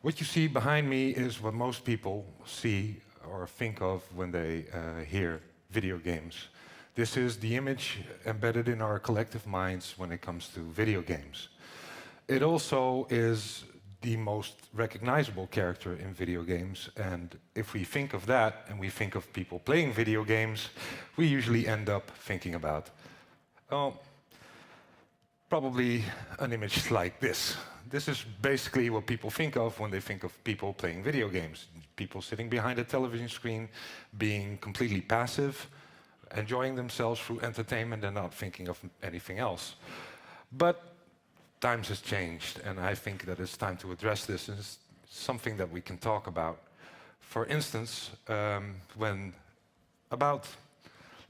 What you see behind me is what most people see or think of when they hear video games. This is the image embedded in our collective minds when it comes to video games. It also is the most recognizable character in video games, and if we think of that and we think of people playing video games, we usually end up thinking about, well, probably an image like this. This is basically what people think of when they think of people playing video games. People sitting behind a television screen, being completely passive, enjoying themselves through entertainment and not thinking of anything else. But times has changed, and I think that it's time to address this. It's something that we can talk about. For instance, when about,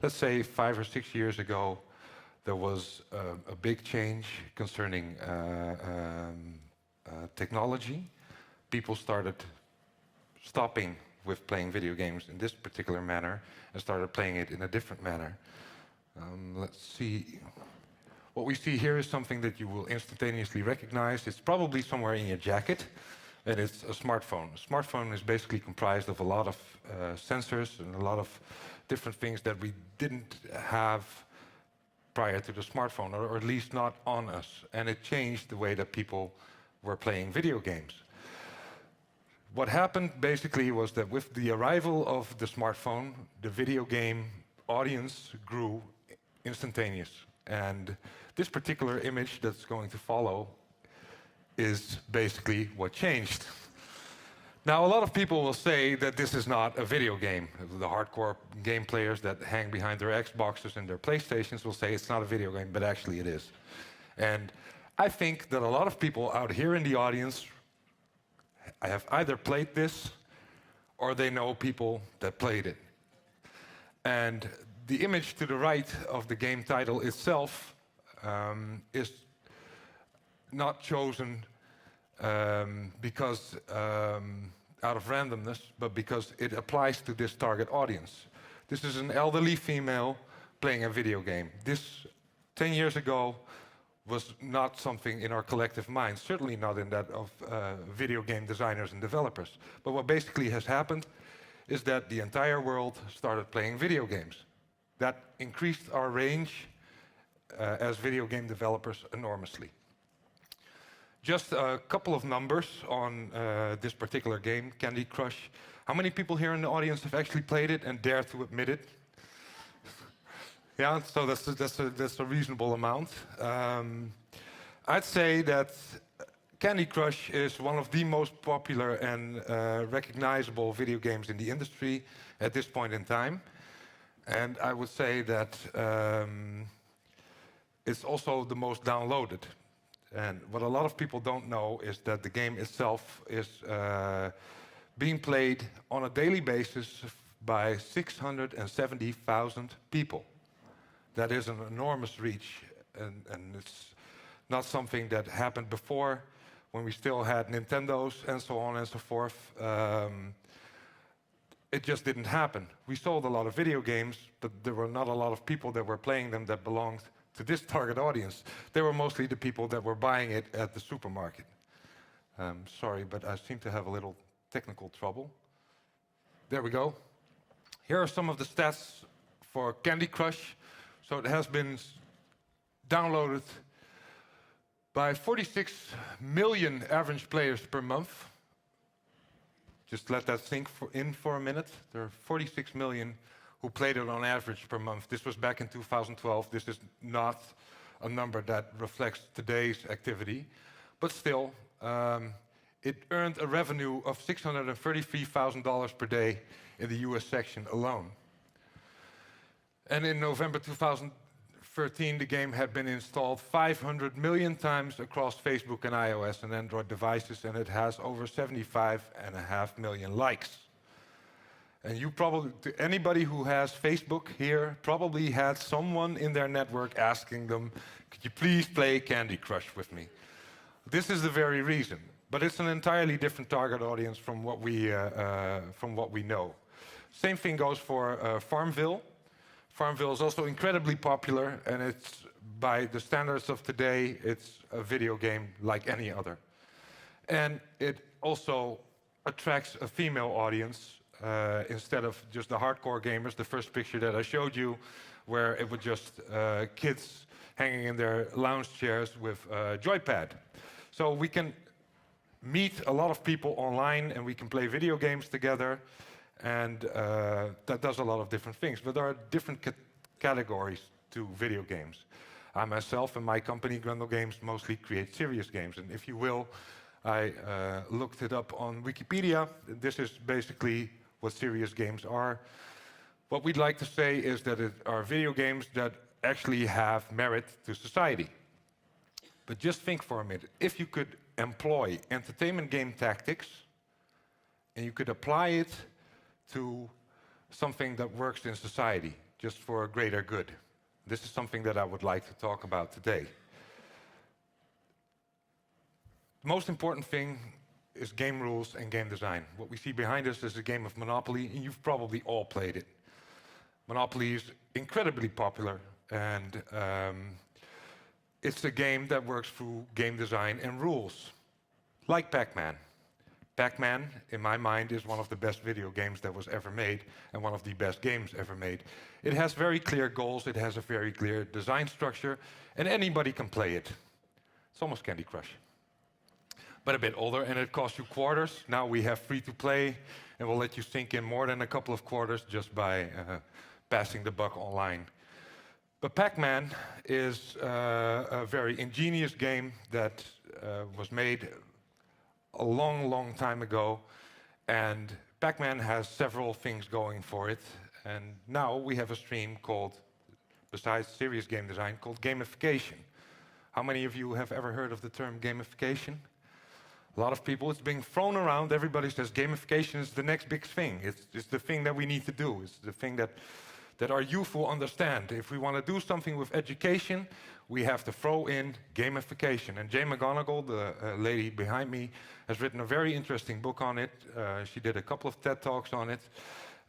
let's say, 5 or 6 years ago, there was a big change concerning technology. People started stopping with playing video games in this particular manner and started playing it in a different manner. Let's see. What we see here is something that you will instantaneously recognize. It's probably somewhere in your jacket, and it's a smartphone. A smartphone is basically comprised of a lot of sensors and a lot of different things that we didn't have prior to the smartphone, or at least not on us. And it changed the way that people were playing video games. What happened basically was that with the arrival of the smartphone, the video game audience grew instantaneous. And this particular image that's going to follow is basically what changed. Now, a lot of people will say that this is not a video game. The hardcore game players that hang behind their Xboxes and their PlayStations will say it's not a video game, but actually it is. And I think that a lot of people out here in the audience have either played this or they know people that played it. And the image to the right of the game title itself is not chosen because out of randomness, but because it applies to this target audience. This is an elderly female playing a video game. This, 10 years ago, was not something in our collective minds, certainly not in that of video game designers and developers. But what basically has happened is that the entire world started playing video games. That increased our range as video game developers enormously. Just a couple of numbers on this particular game, Candy Crush. How many people here in the audience have actually played it and dare to admit it? Yeah, so that's a reasonable amount. I'd say that Candy Crush is one of the most popular and recognizable video games in the industry at this point in time. And I would say that it's also the most downloaded. And what a lot of people don't know is that the game itself is being played on a daily basis by 670,000 people. That is an enormous reach, and it's not something that happened before when we still had Nintendos and so on and so forth. It just didn't happen. We sold a lot of video games, but there were not a lot of people that were playing them that belonged to this target audience. They were mostly the people that were buying it at the supermarket. Sorry, but I seem to have a little technical trouble. There we go. Here are some of the stats for Candy Crush. So it has been downloaded by 46 million average players per month. Just let that sink in for a minute. There are 46 million who played it on average per month. This was back in 2012. This is not a number that reflects today's activity. But still, it earned a revenue of $633,000 per day in the US section alone. And in November 2013, the game had been installed 500 million times across Facebook and iOS and Android devices, and it has over 75.5 million likes. And you probably, anybody who has Facebook here, probably had someone in their network asking them, could you please play Candy Crush with me? This is the very reason, but it's an entirely different target audience from what we know. Same thing goes for Farmville. Farmville is also incredibly popular, and it's, by the standards of today, it's a video game like any other. And it also attracts a female audience instead of just the hardcore gamers. The first picture that I showed you, where it was just kids hanging in their lounge chairs with a joypad. So we can meet a lot of people online and we can play video games together, and that does a lot of different things. But there are different categories to video games. I myself and my company, Grendel Games, mostly create serious games. And if you will, I looked it up on Wikipedia. This is basically what serious games are. What we'd like to say is that it are video games that actually have merit to society. But just think for a minute. If you could employ entertainment game tactics and you could apply it to something that works in society, just for a greater good. This is something that I would like to talk about today. The most important thing is game rules and game design. What we see behind us is a game of Monopoly, and you've probably all played it. Monopoly is incredibly popular, and it's a game that works through game design and rules, like Pac-Man. Pac-Man, in my mind, is one of the best video games that was ever made, and one of the best games ever made. It has very clear goals, it has a very clear design structure, and anybody can play it. It's almost Candy Crush. But a bit older, and it costs you quarters. Now we have free-to-play, and we'll let you sink in more than a couple of quarters just by passing the buck online. But Pac-Man is a very ingenious game that was made a long, long time ago, and Pac-Man has several things going for it. And now we have a stream called, besides serious game design, called Gamification. How many of you have ever heard of the term gamification? A lot of people. It's being thrown around. Everybody says gamification is the next big thing. It's the thing that we need to do. It's the thing that our youth will understand. If we want to do something with education, we have to throw in gamification. And Jane McGonigal, the lady behind me, has written a very interesting book on it. She did a couple of TED Talks on it.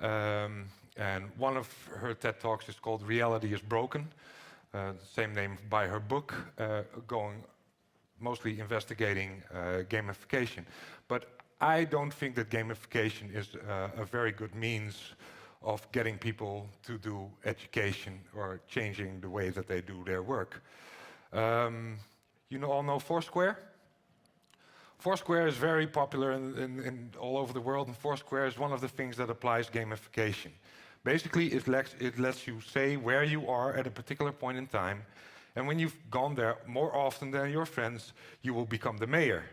And one of her TED Talks is called Reality is Broken. Same name by her book, mostly investigating gamification. But I don't think that gamification is a very good means of getting people to do education or changing the way that they do their work. You all know Foursquare? Foursquare is very popular in all over the world, and Foursquare is one of the things that applies gamification. Basically, it lets you say where you are at a particular point in time, and when you've gone there more often than your friends, you will become the mayor.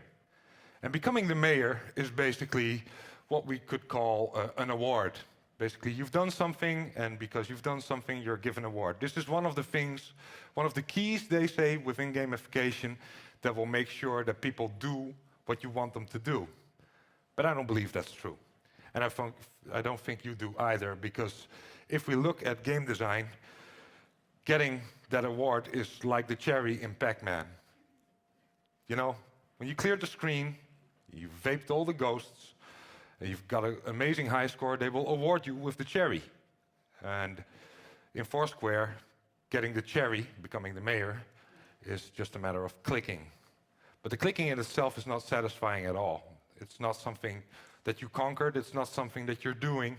And becoming the mayor is basically what we could call an award. Basically, you've done something, and because you've done something, you're given an award. This is one of the things, one of the keys, they say, within gamification that will make sure that people do what you want them to do. But I don't believe that's true. And I don't think you do either, because if we look at game design, getting that award is like the cherry in Pac-Man. You know, when you cleared the screen, you vaped all the ghosts, and you've got an amazing high score, they will award you with the cherry. And in Foursquare, getting the cherry, becoming the mayor, is just a matter of clicking. But the clicking in itself is not satisfying at all. It's not something that you conquered, it's not something that you're doing,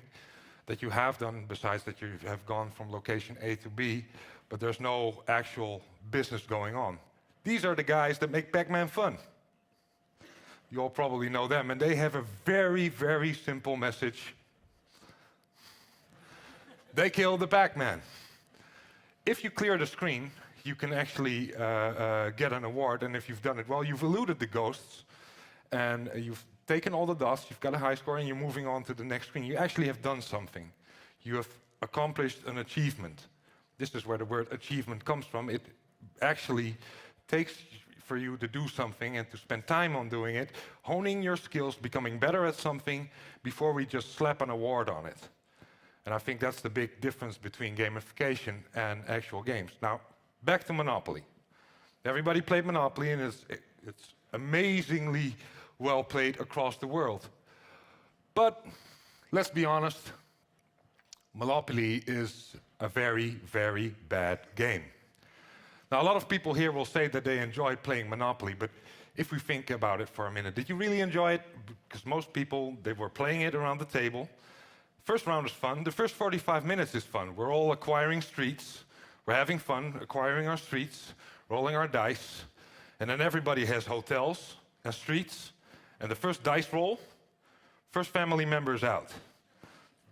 that you have done, besides that you have gone from location A to B, but there's no actual business going on. These are the guys that make Pac-Man fun. You all probably know them, and they have a very, very simple message. They killed the Pac-Man. If you clear the screen, you can actually get an award, and if you've done it well, you've eluded the ghosts, and you've taken all the dust, you've got a high score, and you're moving on to the next screen. You actually have done something. You have accomplished an achievement. This is where the word achievement comes from. It actually takes for you to do something and to spend time on doing it, honing your skills, becoming better at something before we just slap an award on it. And I think that's the big difference between gamification and actual games. Now, back to Monopoly. Everybody played Monopoly, and it's amazingly well played across the world. But let's be honest, Monopoly is a very, very bad game. Now, a lot of people here will say that they enjoy playing Monopoly, but if we think about it for a minute, did you really enjoy it? Because most people, they were playing it around the table. First round is fun. The first 45 minutes is fun. We're all acquiring streets. We're having fun acquiring our streets, rolling our dice. And then everybody has hotels and streets. And the first dice roll, first family member is out.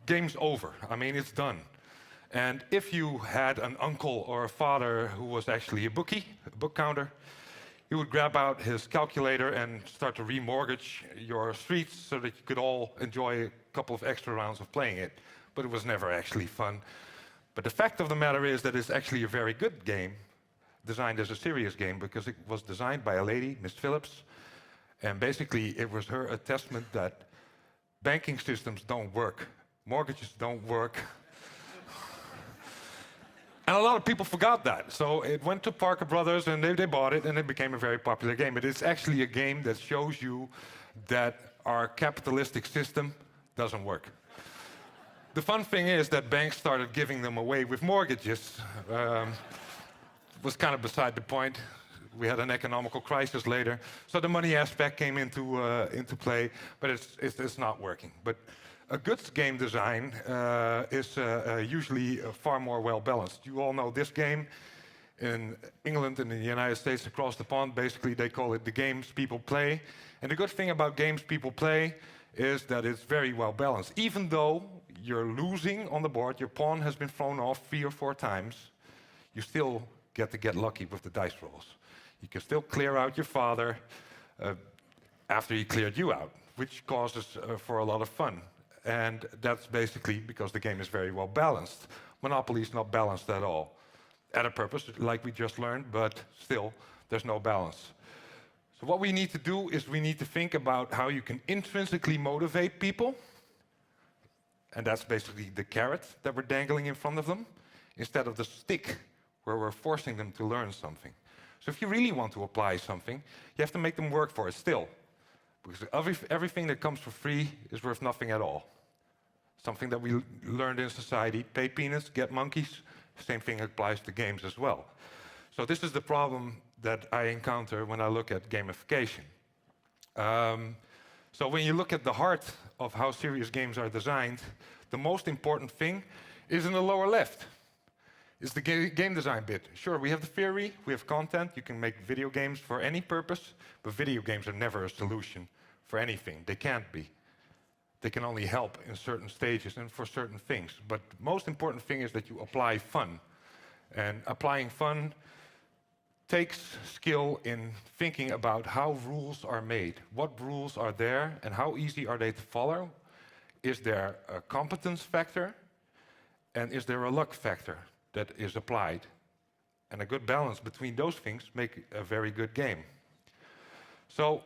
Game's over. I mean, it's done. And if you had an uncle or a father who was actually a bookie, a book counter, he would grab out his calculator and start to remortgage your streets so that you could all enjoy a couple of extra rounds of playing it. But it was never actually fun. But the fact of the matter is that it's actually a very good game, designed as a serious game, because it was designed by a lady, Miss Phillips. And basically, it was her attestment that banking systems don't work. Mortgages don't work. And a lot of people forgot that. So it went to Parker Brothers, and they bought it, and it became a very popular game. But it's actually a game that shows you that our capitalistic system doesn't work. The fun thing is that banks started giving them away with mortgages. Was kind of beside the point. We had an economical crisis later, so the money aspect came into play, but it's not working. But a good game design is usually far more well balanced. You all know this game. In England and in the United States, across the pond, basically they call it the games people play. And the good thing about games people play is that it's very well balanced. Even though you're losing on the board, your pawn has been thrown off 3 or 4 times, you still get lucky with the dice rolls. You can still clear out your father after he cleared you out, which causes for a lot of fun. And that's basically because the game is very well balanced. Monopoly is not balanced at all. At a purpose, like we just learned, but still, there's no balance. So what we need to do is we need to think about how you can intrinsically motivate people. And that's basically the carrot that we're dangling in front of them, instead of the stick where we're forcing them to learn something. So if you really want to apply something, you have to make them work for it still. Because everything that comes for free is worth nothing at all. Something that we learned in society, pay peanuts, get monkeys. Same thing applies to games as well. So this is the problem that I encounter when I look at gamification. So when you look at the heart of how serious games are designed, the most important thing is in the lower left. It's the game design bit. Sure, we have the theory, we have content, you can make video games for any purpose, but video games are never a solution for anything. They can't be. They can only help in certain stages and for certain things. But the most important thing is that you apply fun. And applying fun takes skill in thinking about how rules are made. What rules are there and how easy are they to follow? Is there a competence factor? And is there a luck factor that is applied? And a good balance between those things make a very good game. So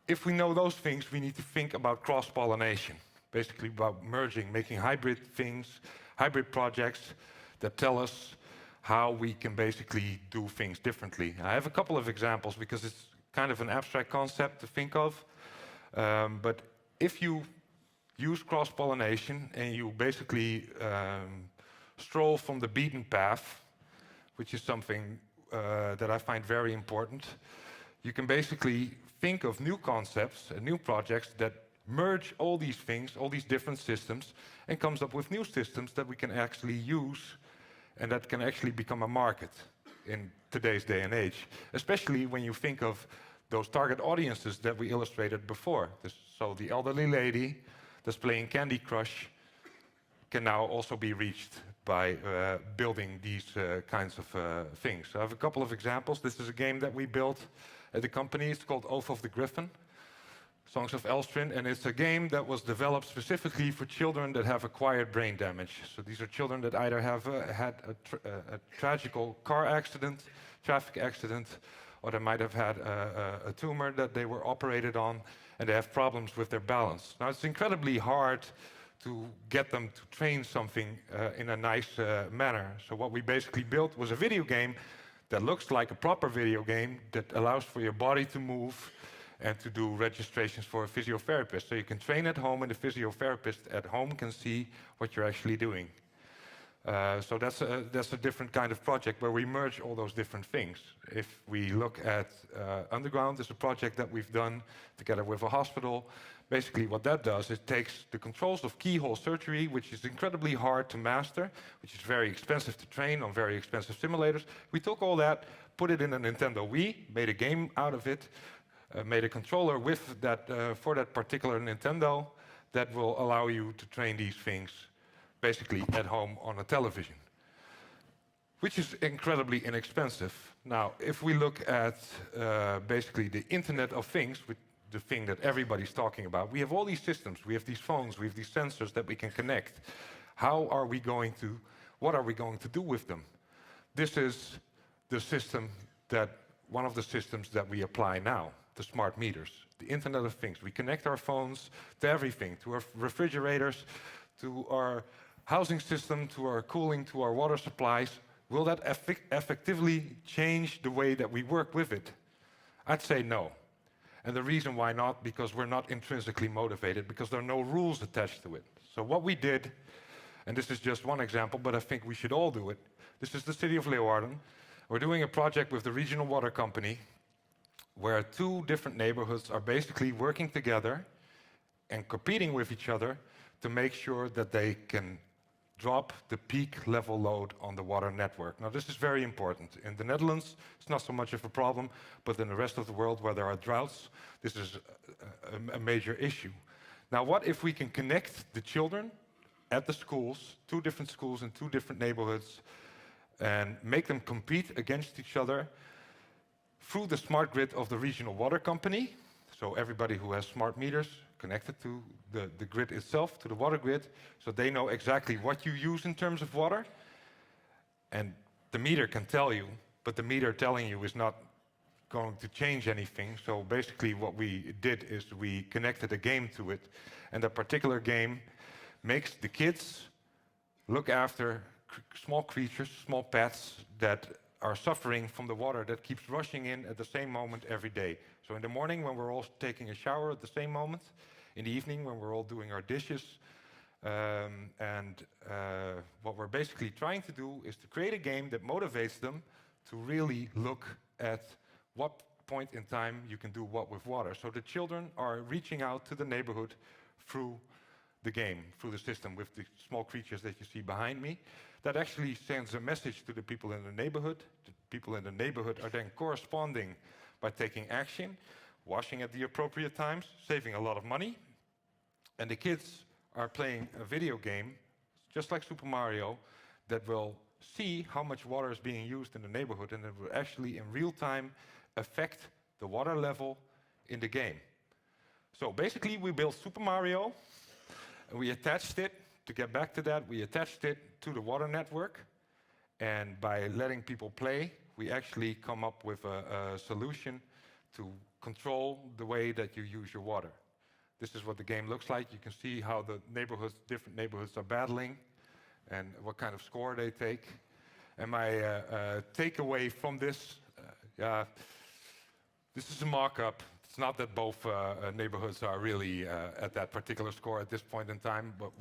if we know those things, we need to think about cross-pollination. Basically about merging, making hybrid things, hybrid projects that tell us how we can basically do things differently. I have a couple of examples because it's kind of an abstract concept to think of. But if you use cross-pollination and you basically stroll from the beaten path, which is something that I find very important, you can basically think of new concepts and new projects that merge all these things, all these different systems, and comes up with new systems that we can actually use and that can actually become a market in today's day and age, especially when you think of those target audiences that we illustrated before. So the elderly lady that's playing Candy Crush can now also be reached by building these kinds of things. So I have a couple of examples. This is a game that we built at the company. It's called Oath of the Griffin, Songs of Elstrin, and it's a game that was developed specifically for children that have acquired brain damage. So these are children that either have had a tragical car accident, traffic accident, or they might have had a tumor that they were operated on, and they have problems with their balance. Now, it's incredibly hard to get them to train something in a nice manner. So what we basically built was a video game that looks like a proper video game that allows for your body to move and to do registrations for a physiotherapist. So you can train at home, and the physiotherapist at home can see what you're actually doing. So that's a different kind of project where we merge all those different things. If we look at Underground, it's a project that we've done together with a hospital. Basically what that does, it takes the controls of keyhole surgery, which is incredibly hard to master, which is very expensive to train on very expensive simulators. We took all that, put it in a Nintendo Wii, made a game out of it, made a controller with that for that particular Nintendo that will allow you to train these things basically at home on a television, which is incredibly inexpensive. Now, if we look at basically the Internet of Things, the thing that everybody's talking about, we have all these systems, we have these phones, we have these sensors that we can connect. What are we going to do with them? This is the system one of the systems that we apply now, the smart meters, the Internet of Things. We connect our phones to everything, to our refrigerators, to our housing system, to our cooling, to our water supplies. Will that effectively change the way that we work with it? I'd say no. And the reason why not, because we're not intrinsically motivated, because there are no rules attached to it. So what we did, and this is just one example, but I think we should all do it. This is the city of Leeuwarden. We're doing a project with the regional water company where 2 different neighborhoods are basically working together and competing with each other to make sure that they can drop the peak level load on the water network. Now, this is very important. In the Netherlands, it's not so much of a problem, but in the rest of the world where there are droughts, this is a major issue. Now, what if we can connect the children at the schools, 2 different schools in 2 different neighborhoods, and make them compete against each other through the smart grid of the regional water company? So everybody who has smart meters connected to the grid itself, to the water grid, so they know exactly what you use in terms of water. And the meter can tell you, but the meter telling you is not going to change anything. So basically what we did is we connected a game to it, and that particular game makes the kids look after small creatures, small pets that are suffering from the water that keeps rushing in at the same moment every day. So in the morning when we're all taking a shower at the same moment, in the evening when we're all doing our dishes, what we're basically trying to do is to create a game that motivates them to really look at what point in time you can do what with water. So the children are reaching out to the neighborhood through the game, through the system with the small creatures that you see behind me. That actually sends a message to the people in the neighborhood. The people in the neighborhood are then corresponding by taking action, washing at the appropriate times, saving a lot of money. And the kids are playing a video game, just like Super Mario, that will see how much water is being used in the neighborhood, and it will actually in real time affect the water level in the game. So basically we built Super Mario, and we attached it, to get back to that, we attached it to the water network, and by letting people play, we actually come up with a solution to control the way that you use your water. This is what the game looks like. You can see how the neighborhoods, different neighborhoods are battling and what kind of score they take. And my takeaway from this, this is a mock-up. It's not that both neighborhoods are really at that particular score at this point in time, but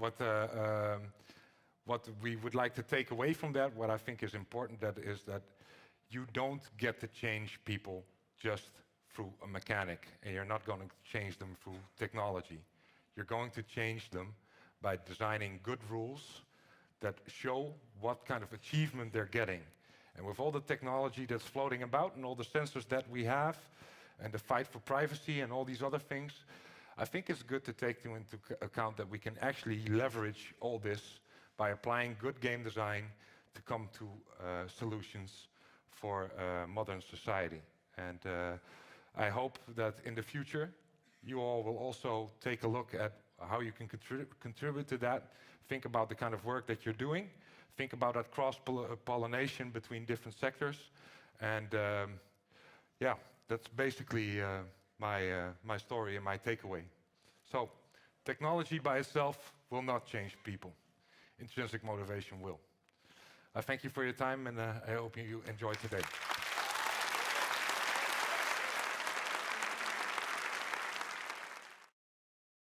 what we would like to take away from that, what I think is important, that is that you don't get to change people just through a mechanic, and you're not going to change them through technology. You're going to change them by designing good rules that show what kind of achievement they're getting. And with all the technology that's floating about and all the sensors that we have, and the fight for privacy and all these other things, I think it's good to take into account that we can actually leverage all this by applying good game design to come to solutions for modern society. And I hope that in the future you all will also take a look at how you can contribute to that. Think about the kind of work that you're doing. Think about that cross-pollination between different sectors. And yeah, that's basically my story and my takeaway. So technology by itself will not change people. Intrinsic motivation will. I thank you for your time, and I hope you enjoyed today.